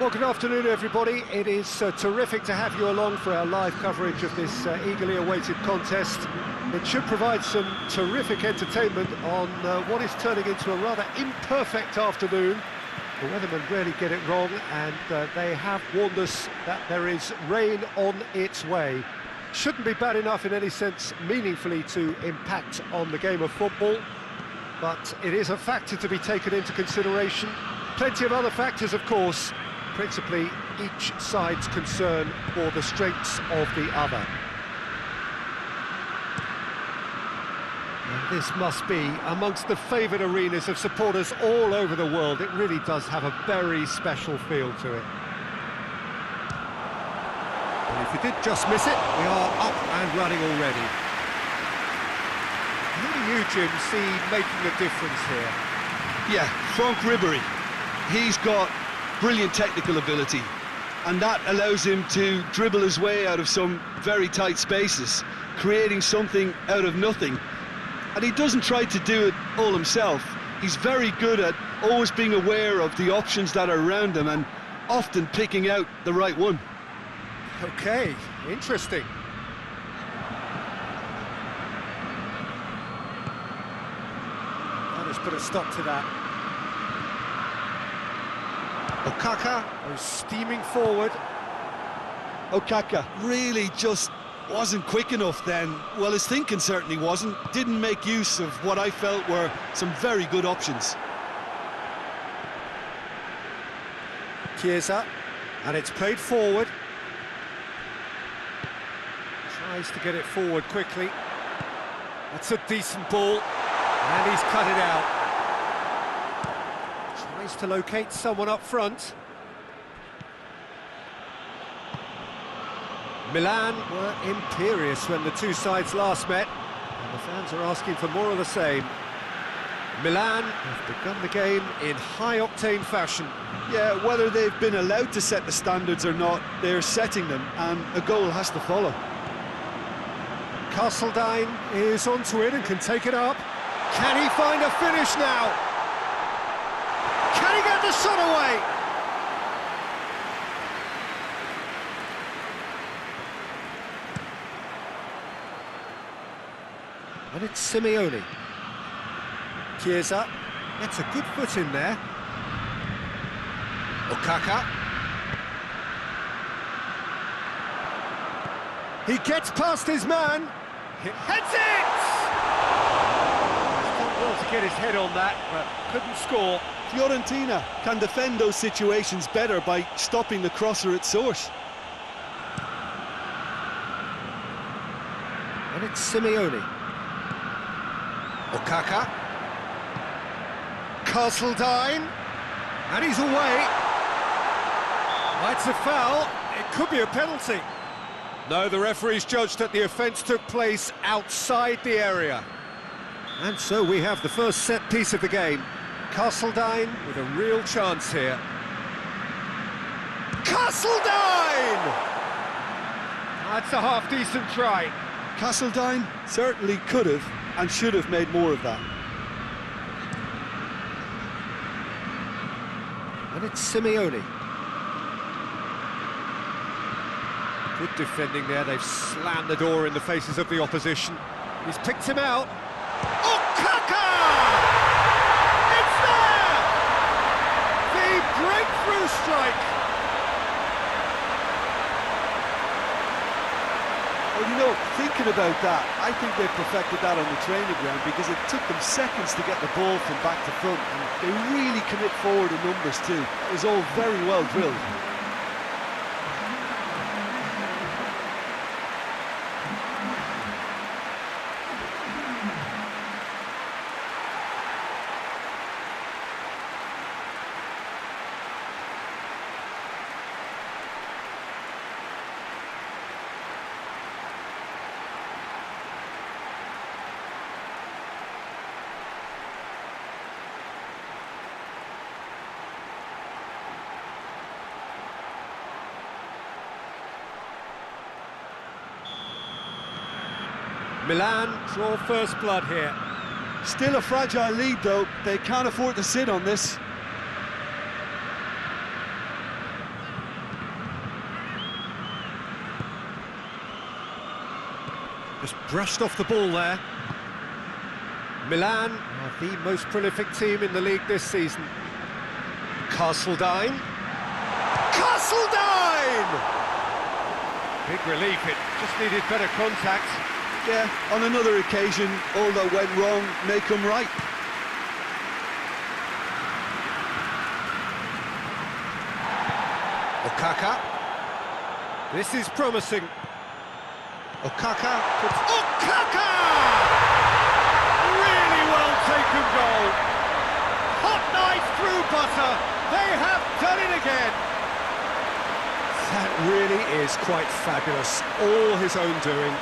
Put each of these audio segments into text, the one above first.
Well, good afternoon, everybody. It is terrific to have you along for our live coverage of this eagerly awaited contest. It should provide some terrific entertainment on what is turning into a rather imperfect afternoon. The weathermen rarely get it wrong, and they have warned us that there is rain on its way. Shouldn't be bad enough in any sense meaningfully to impact on the game of football, but it is a factor to be taken into consideration. Plenty of other factors, of course, principally each side's concern for the strengths of the other. And this must be amongst the favoured arenas of supporters all over the world. It really does have a very special feel to it. And if you did just miss it, we are up and running already. Who do you, Jim, see making a difference here? Yeah, Franck Ribéry. He's got brilliant technical ability, and that allows him to dribble his way out of some very tight spaces, creating something out of nothing. And he doesn't try to do it all himself. He's very good at always being aware of the options that are around him and often picking out the right one. Okay, interesting. That has put a stop to that. Okaka was steaming forward. Okaka really just wasn't quick enough then. Well, his thinking certainly wasn't. Didn't make use of what I felt were some very good options. Chiesa, and it's played forward. Tries to get it forward quickly. That's a decent ball, and he's cut it out. Tries to locate someone up front. Milan were imperious when the two sides last met, and the fans are asking for more of the same. Milan have begun the game in high-octane fashion. Yeah, whether they've been allowed to set the standards or not, they're setting them, and a goal has to follow. Castledine is onto it and can take it up. Can he find a finish now? Can he get the shot away? And it's Simeone. Chiesa gets a good foot in there. Okaka. He gets past his man. He heads it! He's done well to get his head on that, but couldn't score. Fiorentina can defend those situations better by stopping the crosser at source. And it's Simeone. Okaka. Castledine. And he's away. That's a foul. It could be a penalty. No, the referee's judged that the offence took place outside the area. And so we have the first set piece of the game. Castledine with a real chance here. Castledine! That's a half-decent try. Castledine certainly could have and should have made more of that. And it's Simeone. Good defending there, they've slammed the door in the faces of the opposition. He's picked him out. Okaka! It's there! The breakthrough strike! Well, you know, thinking about that, I think they perfected that on the training ground because it took them seconds to get the ball from back to front, and they really commit forward in numbers too. It was all very well drilled. Milan draw first blood here. Still a fragile lead though, they can't afford to sit on this. Just brushed off the ball there. Milan are the most prolific team in the league this season. Castledine. Castledine! Big relief, it just needed better contact. Yeah, on another occasion, all that went wrong may come right. Okaka. This is promising. Okaka. Okaka! Really well taken goal. Hot knife through butter. They have done it again. That really is quite fabulous. All his own doing.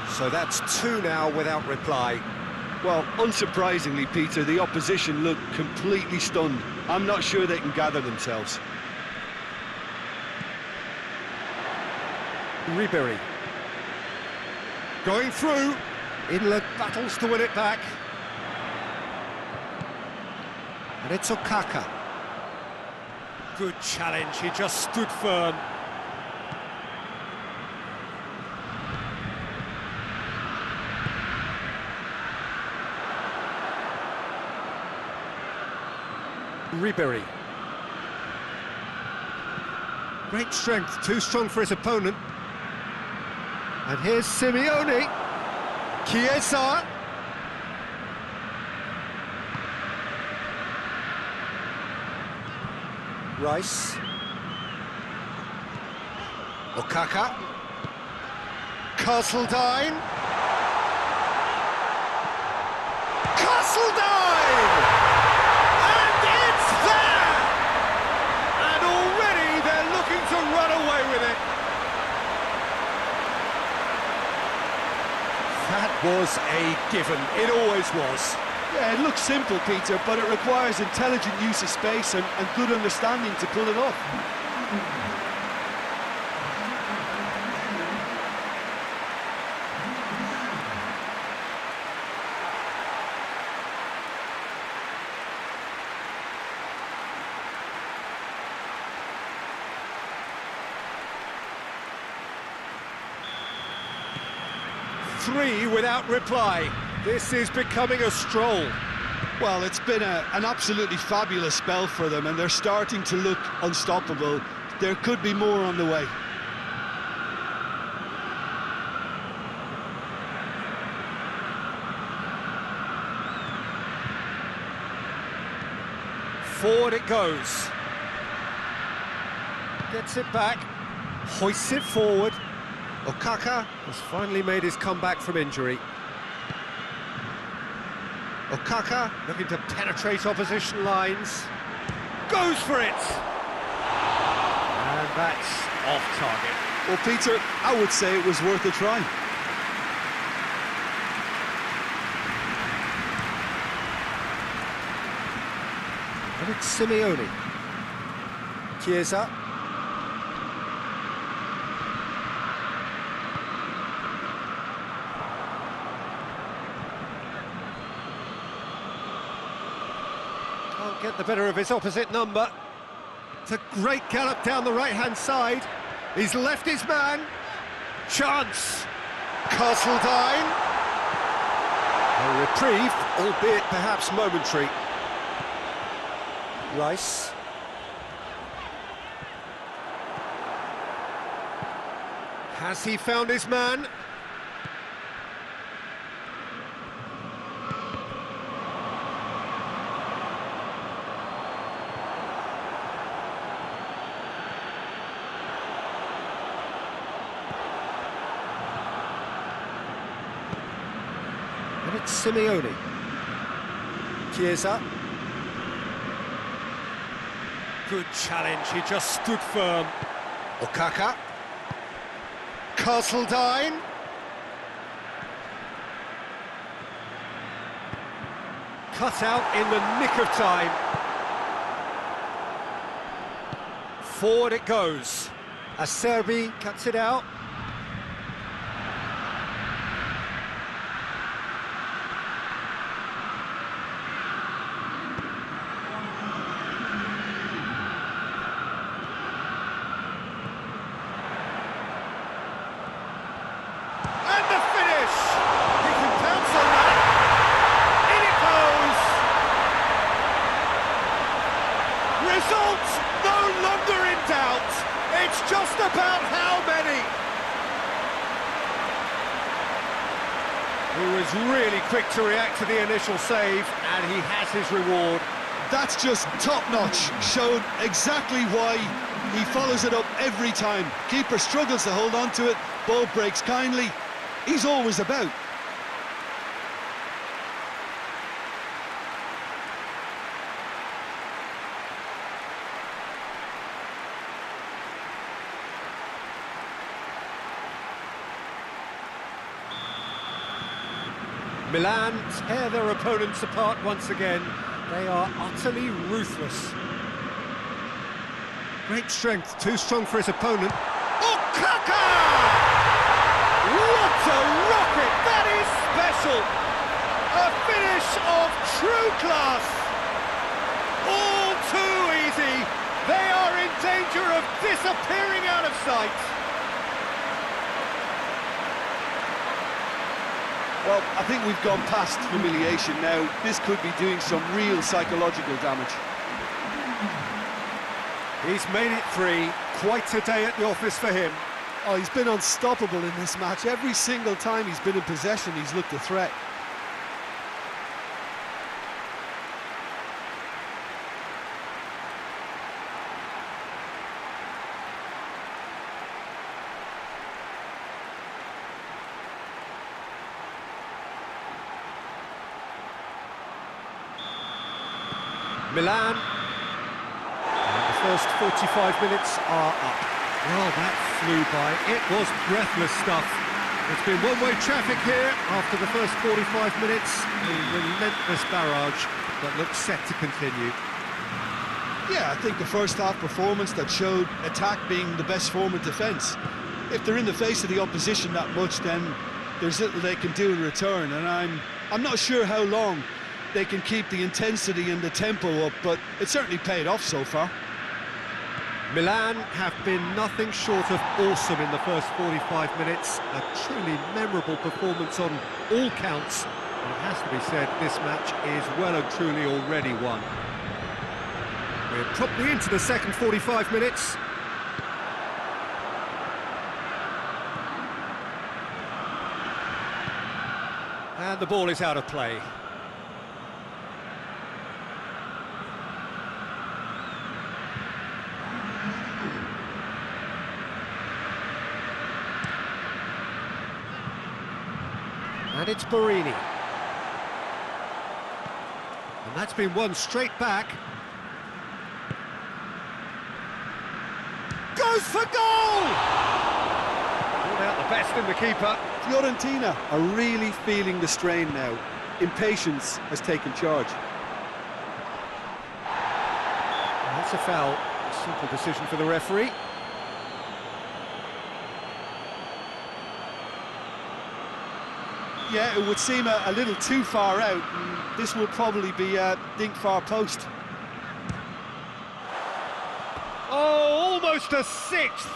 So that's 2 now without reply. Well, unsurprisingly, Peter, the opposition look completely stunned. I'm not sure they can gather themselves. Ribery. Going through. Inlet battles to win it back. And it's Okaka. Good challenge, he just stood firm. Ribery. Great strength, too strong for his opponent. And here's Simeone. Chiesa. Rice. Okaka. Castledine. Castledine! And it's there! And already they're looking to run away with it. That was a given. It always was. Yeah, it looks simple, Peter, but it requires intelligent use of space and good understanding to pull it off. 3 without reply. This is becoming a stroll. Well, it's been an absolutely fabulous spell for them, and they're starting to look unstoppable. There could be more on the way. Forward it goes. Gets it back. Hoists it forward. Okaka has finally made his comeback from injury. Okaka looking to penetrate opposition lines. Goes for it! And that's off target. Well, Peter, I would say it was worth a try. And it's Simeone. Chiesa. Can't get the better of his opposite number. It's a great gallop down the right-hand side. He's left his man. Chance. Castledine. A reprieve, albeit perhaps momentary. Rice. Has he found his man? And it's Simeone. Chiesa. Good challenge, he just stood firm. Okaka. Castledine. cut out in the nick of time. Forward it goes. Seru cuts it out. Results no longer in doubt. It's just about how many. He was really quick to react to the initial save, and he has his reward. That's just top-notch. Showed exactly why he follows it up every time. Keeper struggles to hold on to it. Ball breaks kindly. He's always about. Milan tear their opponents apart once again. They are utterly ruthless. Great strength, too strong for his opponent. Oh, Kaka! What a rocket! That is special! A finish of true class! All too easy! They are in danger of disappearing out of sight! Well, I think we've gone past humiliation now. This could be doing some real psychological damage. He's made it 3. Quite a day at the office for him. Oh, he's been unstoppable in this match. Every single time he's been in possession, he's looked a threat. Milan, and the first 45 minutes are up. Well, that flew by. It was breathless stuff. It's been one-way traffic here after the first 45 minutes. A relentless barrage that looks set to continue. Yeah, I think the first half performance that showed attack being the best form of defence. If they're in the face of the opposition that much, then there's little they can do in return, and I'm not sure how long they can keep the intensity and the tempo up, but it certainly paid off so far. Milan have been nothing short of awesome in the first 45 minutes. A truly memorable performance on all counts. And it has to be said, this match is well and truly already won. We're properly into the second 45 minutes. And the ball is out of play. And it's Barini. And that's been won straight back. Goes for goal! Pulled out the best in the keeper. Fiorentina are really feeling the strain now. Impatience has taken charge. And that's a foul. A simple decision for the referee. Yeah, it would seem a little too far out. And this will probably be a dink far post. Oh, almost a sixth!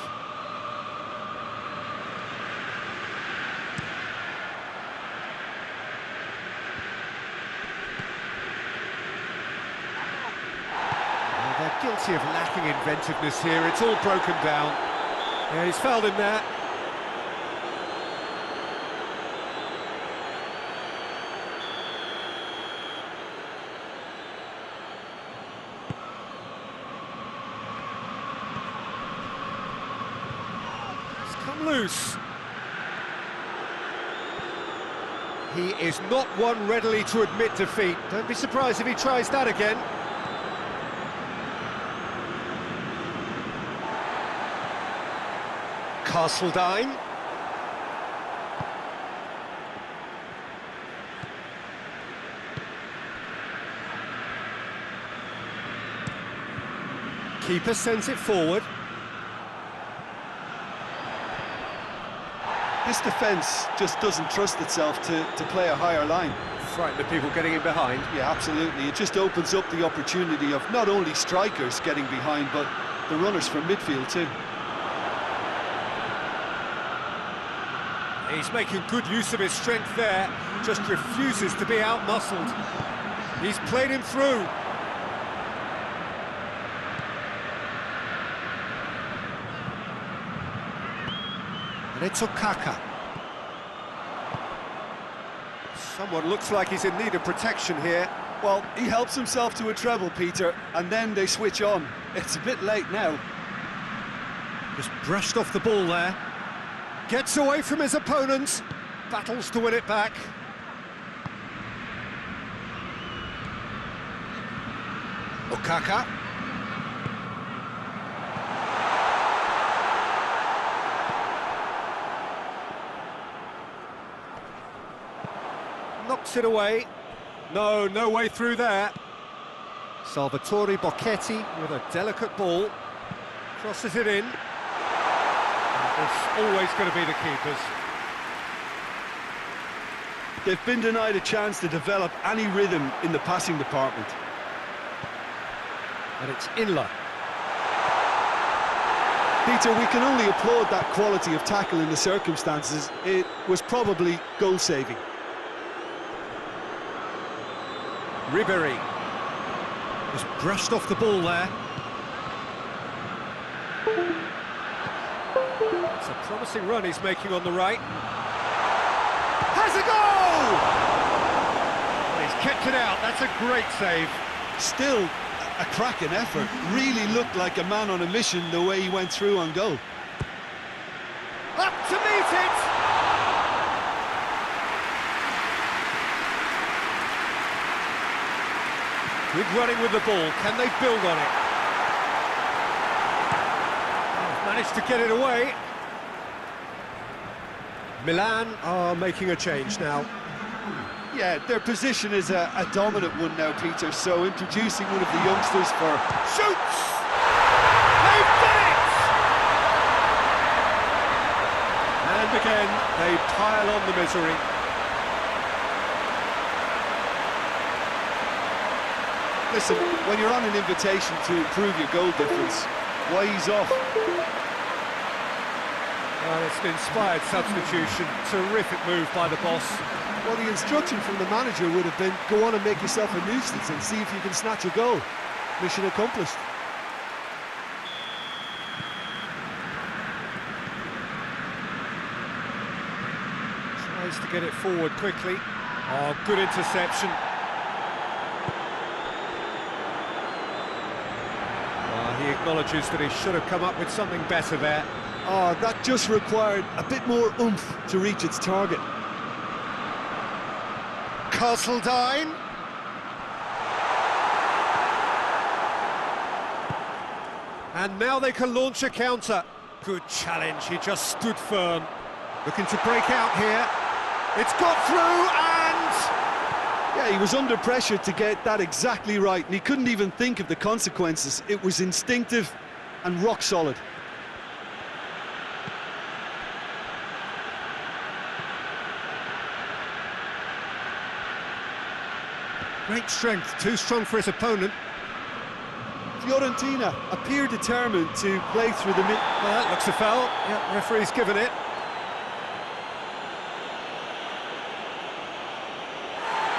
Oh, they're guilty of lacking inventiveness here. It's all broken down. Yeah, he's fouled him there. Come loose. He is not one readily to admit defeat. Don't be surprised if he tries that again. Castledine. Keeper sends it forward. This defence just doesn't trust itself to play a higher line. Frightened of people getting in behind. Yeah, absolutely. It just opens up the opportunity of not only strikers getting behind, but the runners from midfield too. He's making good use of his strength there, just refuses to be out-muscled. He's played him through. And it's Okaka. Someone looks like he's in need of protection here. Well, he helps himself to a treble, Peter, and then they switch on. It's a bit late now. Just brushed off the ball there. Gets away from his opponents. Battles to win it back. Okaka. Knocks it away. No way through there. Salvatore Bocchetti with a delicate ball. Crosses it in. It's always going to be the keepers. They've been denied a chance to develop any rhythm in the passing department. And it's Inla. Peter, we can only applaud that quality of tackle in the circumstances. It was probably goal-saving. Ribery. Just brushed off the ball there. It's a promising run he's making on the right. Has a goal! Well, he's kept it out. That's a great save. Still a cracking effort. Really looked like a man on a mission the way he went through on goal. Up to meet it! Good running with the ball. Can they build on it? Managed to get it away. Milan are making a change now. Yeah, their position is a dominant one now, Peter, so introducing one of the youngsters for... Shoots! They've done it! And again, they pile on the misery. Listen, when you're on an invitation to improve your goal difference, why ease off? Well, it's an inspired substitution. Terrific move by the boss. Well, the instruction from the manager would have been, go on and make yourself a nuisance and see if you can snatch a goal. Mission accomplished. Tries to get it forward quickly. Oh, good interception. He acknowledges that he should have come up with something better there. Oh, that just required a bit more oomph to reach its target. Castledine. And now they can launch a counter. Good challenge, he just stood firm. Looking to break out here. It's got through and... Yeah, he was under pressure to get that exactly right, and he couldn't even think of the consequences. It was instinctive and rock solid. Great strength, too strong for his opponent. Fiorentina appear determined to play through the mid... Well, that looks a foul. Yeah, referee's given it.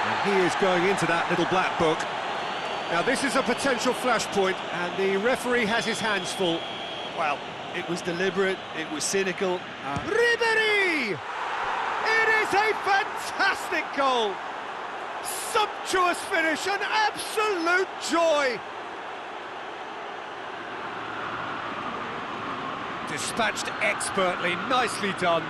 And he is going into that little black book. Now, this is a potential flashpoint, and the referee has his hands full. Well, it was deliberate, it was cynical. Ribery! It is a fantastic goal! Sumptuous finish, an absolute joy! Dispatched expertly, nicely done.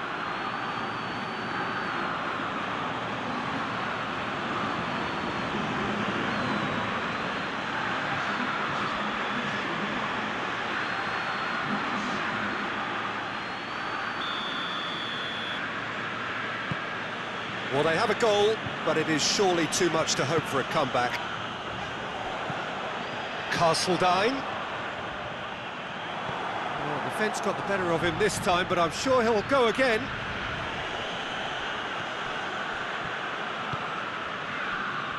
Well, they have a goal, but it is surely too much to hope for a comeback. Castledine. Well, the defence got the better of him this time, but I'm sure he'll go again.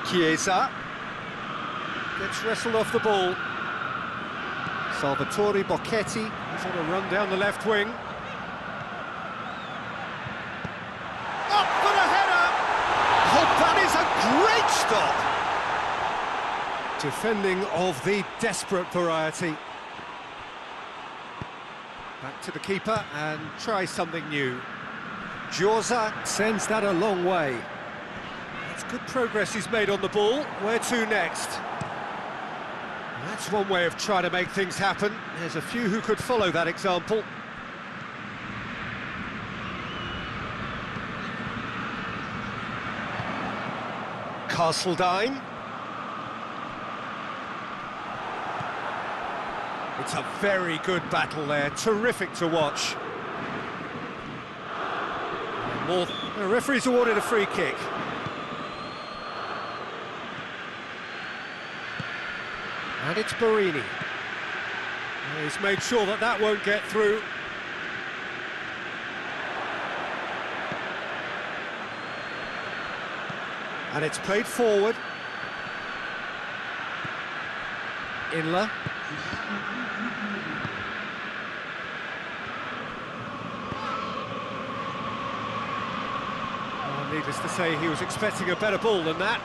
Chiesa gets wrestled off the ball. Salvatore Bocchetti is on a run down the left wing. Up for the header! Oh, that is a great stop! Defending of the desperate variety. Back to the keeper and try something new. Giosa sends that a long way. That's good progress he's made on the ball. Where to next? That's one way of trying to make things happen. There's a few who could follow that example. Castledine. It's a very good battle there, terrific to watch. The referee's awarded a free kick. And it's Barini. He's made sure that that won't get through. And it's played forward. Inler. Needless to say, he was expecting a better ball than that.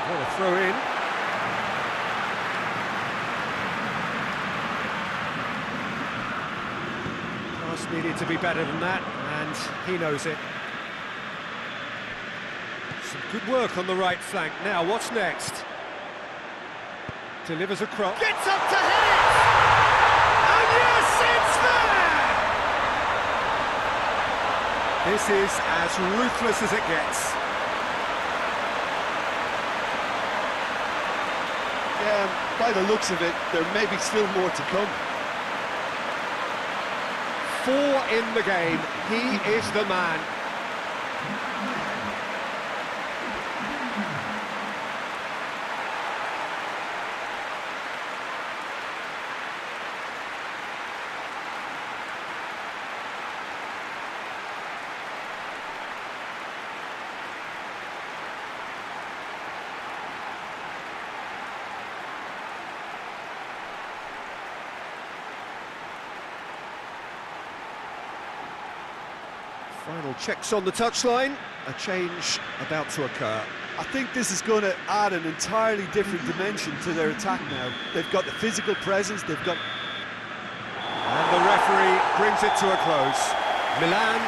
What a throw in. Pass needed to be better than that, and he knows it. Some good work on the right flank. Now, what's next? Delivers a cross. Gets up to hit it! And yes, it's there! This is as ruthless as it gets. Yeah, by the looks of it, there may be still more to come. 4 in the game. He is the man. Final checks on the touchline. A change about to occur. I think this is going to add an entirely different dimension to their attack now. They've got the physical presence, they've got... And the referee brings it to a close. Milan